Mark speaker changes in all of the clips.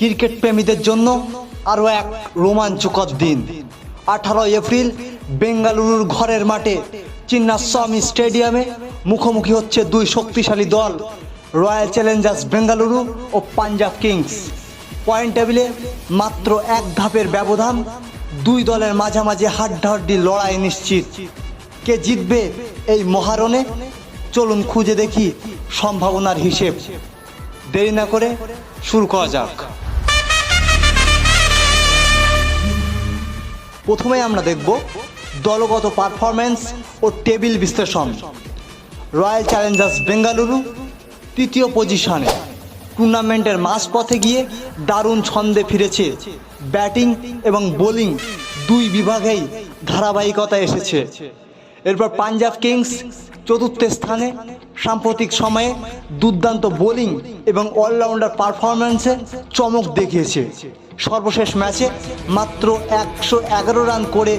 Speaker 1: Cricket প্রেমীদের জন্য আরও এক রোমাঞ্চকর দিন। 18 এপ্রিল বেঙ্গালুরুর ঘরের মাঠে চিন্নাস্বামী স্টেডিয়ামে মুখোমুখি হচ্ছে দুই শক্তিশালী দল, রয়্যাল চ্যালেঞ্জার্স বেঙ্গালুরু ও পাঞ্জাব কিংস। পয়েন্ট টেবিলে মাত্র এক ধাপের ব্যবধান, দুই দলের মাঝামাঝি হাড্ডাহাড্ডি লড়াই নিশ্চিত। কে জিতবে এই মহারণে? চলুন খুঁজে দেখি সম্ভাবনার হিসেব। দেরি না করে শুরু করা যাক। প্রথমে আমরা দেখব দলগত পারফরম্যান্স ও টেবিল বিশ্লেষণ। রয়্যাল চ্যালেঞ্জার্স বেঙ্গালুরু তৃতীয় পজিশনে, টুর্নামেন্টের মাঝপথে গিয়ে দারুণ ছন্দে ফিরেছে। ব্যাটিং এবং বোলিং দুই বিভাগেই ধারাবাহিকতা এসেছে। এরপর পাঞ্জাব কিংস চতুর্থ স্থানে, সাম্প্রতিক সময়ে দুর্দান্ত বোলিং এবং অলরাউন্ডার পারফরম্যান্সে চমক দেখিয়েছে। সর্বশেষ ম্যাচে মাত্র 111 রান করে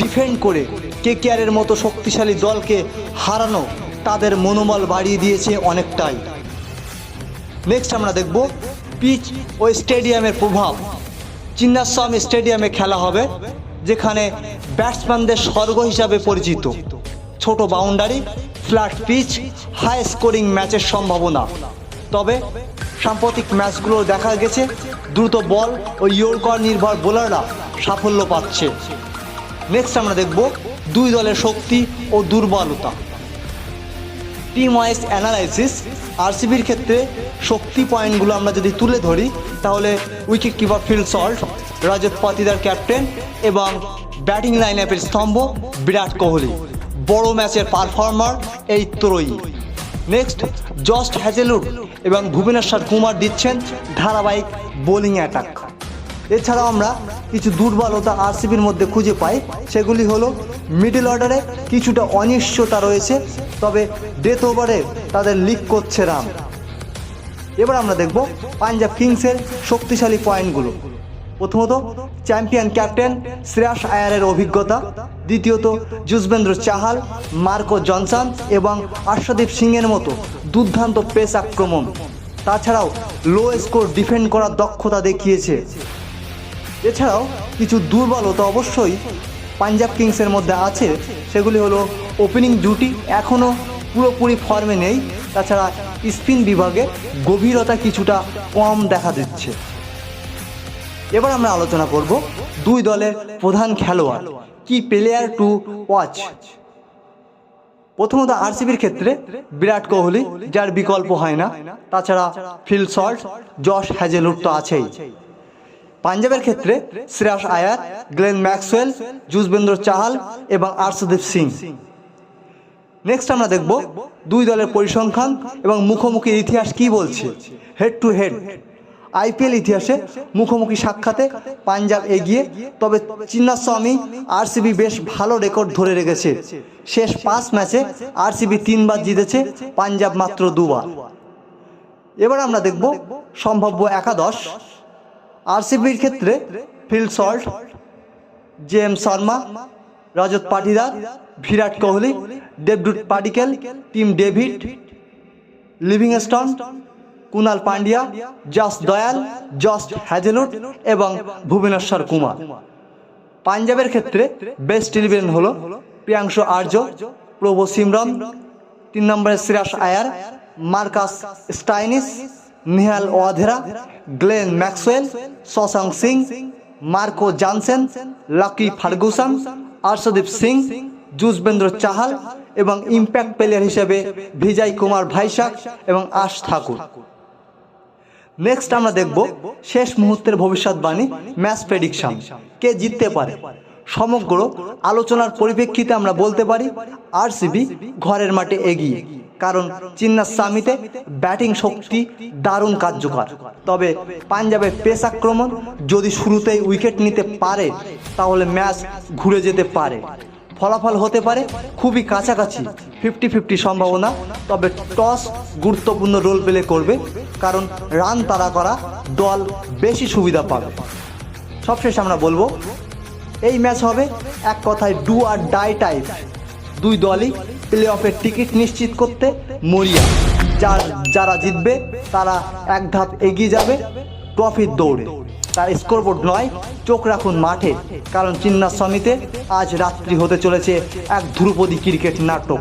Speaker 1: ডিফেন্ড করে কেকেআরের মতো শক্তিশালী দলকে হারানো তাদের মনোবল বাড়িয়ে দিয়েছে অনেকটাই। নেক্সট আমরা দেখব পিচ ও স্টেডিয়ামের প্রভাব। চিন্নাস্বামী স্টেডিয়ামে খেলা হবে, যেখানে ব্যাটসম্যানদের স্বর্গ হিসাবে পরিচিত। ছোট boundary, flat pitch, high scoring ম্যাচের সম্ভাবনা। তবে সাম্প্রতিক ম্যাচগুলো দেখা গেছে দ্রুত বল ও ইয়র্কার নির্ভর বোলাররা সাফল্য পাচ্ছে। নেক্সট আমরা দেখব দুই দলের শক্তি ও দুর্বলতা। Team wise analysis. আরসিবির ক্ষেত্রে শক্তি পয়েন্টগুলো আমরা যদি তুলে ধরি, তাহলে wicket keeper Phil Salt, Rajat Patidar captain এবং ব্যাটিং লাইন আপের স্তম্ভ বিরাট কোহলি। বড় ম্যাচের পারফর্মার এই ত্রয়ী। নেক্সট জশ হ্যাজেলউড এবং ভুবনেশ্বর কুমার দিচ্ছেন ধারাবাহিক বোলিং অ্যাটাক। এছাড়াও আমরা কিছু দুর্বলতা আরসিবির মধ্যে খুঁজে পাই, সেগুলি হলো মিডল অর্ডারে কিছুটা অনিশ্চয়তা রয়েছে, তবে ডেথ ওভারে তাদের লিক করছে রান। এবার আমরা দেখব পাঞ্জাব কিংসের শক্তিশালী পয়েন্টগুলো। প্রথমত চ্যাম্পিয়ন ক্যাপ্টেন শ্রেয়াস আয়ারের অভিজ্ঞতা, দ্বিতীয়ত যুজবেন্দ্র চাহাল, মার্কো জনসন এবং আর্শদীপ সিংয়ের মতো দুর্দান্ত পেস আক্রমণ। তাছাড়াও লো স্কোর ডিফেন্ড করার দক্ষতা দেখিয়েছে। এছাড়াও কিছু দুর্বলতা অবশ্যই পাঞ্জাব কিংসের মধ্যে আছে, সেগুলি হলো ওপেনিং জুটি এখনও পুরোপুরি ফর্মে নেই। তাছাড়া স্পিন বিভাগে গভীরতা কিছুটা কম দেখা দিচ্ছে। এবার আমরা আলোচনা করব দুই দলের প্রধান খেলোয়াড়, কি প্লেয়ার টু ওয়াচ। প্রথমত আরসিবির ক্ষেত্রে বিরাট কোহলি, যার বিকল্প হয় না। তাছাড়া ফিল সল্ট, জশ হ্যাজেলউড তো আছেই। পাঞ্জাবের ক্ষেত্রে শ্রেয়াস আয়ার, গ্লেন ম্যাক্সওয়েল, যুজবেন্দ্র চাহাল এবং আর্শদীপ সিং। নেক্সট আমরা দেখব দুই দলের পরিসংখ্যান এবং মুখোমুখির ইতিহাস কি বলছে। হেড টু হেড আইপিএল ইতিহাসে মুখোমুখি সাক্ষাতে পাঞ্জাব এগিয়ে, তবে চিন্নাস্বামী আরসিবি বেশ ভালো রেকর্ড ধরে রেখেছে। শেষ 5 ম্যাচে আরসিবি 3 বার জিতেছে, পাঞ্জাব মাত্র 2 বার। এবার আমরা দেখব সম্ভাব্য একাদশ। আরসিবির ক্ষেত্রে Phil Salt, JM Sharma, Rajat Patidar, Virat Kohli, David Padikkal, Tim David, Livingstone, Krunal Pandya, Yash Dayal, Josh Hazlewood এবং ভুবনেশ্বর কুমার। পাঞ্জাবের ক্ষেত্রে বেস্ট 11 হলো প্রিয়াংশু আর্য, প্রভু সিমরন, 3 নম্বরে Shreyas Iyer, Marcus Stoinis, Nehal Wadhera, Glenn Maxwell, Shashank Singh, Marco Jansen, Lockie Ferguson, Arshdeep Singh, Yuzvendra Chahal এবং ইম্প্যাক্ট প্লেয়ার হিসেবে ভিজয় কুমার ভাইশাখ এবং আশ ঠাকুর। নেক্সট আমরা দেখব শেষ মুহূর্তের ভবিষ্যৎবাণী, ম্যাচ প্রেডিকশন। কে জিততে পারে? সমগ্র আলোচনার পরিপ্রেক্ষিতে আমরা বলতে পারি আরসিবি ঘরের মাঠে এগিয়ে, কারণ চিন্নাস্বামীতে ব্যাটিং শক্তি দারুণ কার্যকর। তবে পাঞ্জাবের পেস আক্রমণ যদি শুরুতেই উইকেট নিতে পারে, তাহলে ম্যাচ ঘুরে যেতে পারে। ফলাফল হতে পারে খুবই কাছাকাছি, 50-50 সম্ভাবনা। তবে টস গুরুত্বপূর্ণ রোল প্লে করবে, কারণ রান তাড়া করা দল বেশি সুবিধা পাবে। সবশেষে আমরা বলবো এই ম্যাচ হবে এক কথায় ডু আর ডাই টাইপ। দুই দলই প্লে অফের টিকিট নিশ্চিত করতে মরিয়া। যারা জিতবে তারা এক ধাপ এগিয়ে যাবে ট্রফির দৌড়ে। তার স্কোরবোর্ড নয়, চোখ রাখুন মাঠে, কারণ চিন্নাস্বামীতে আজ রাত্রি হতে চলেছে এক ধ্রুপদী ক্রিকেট নাটক।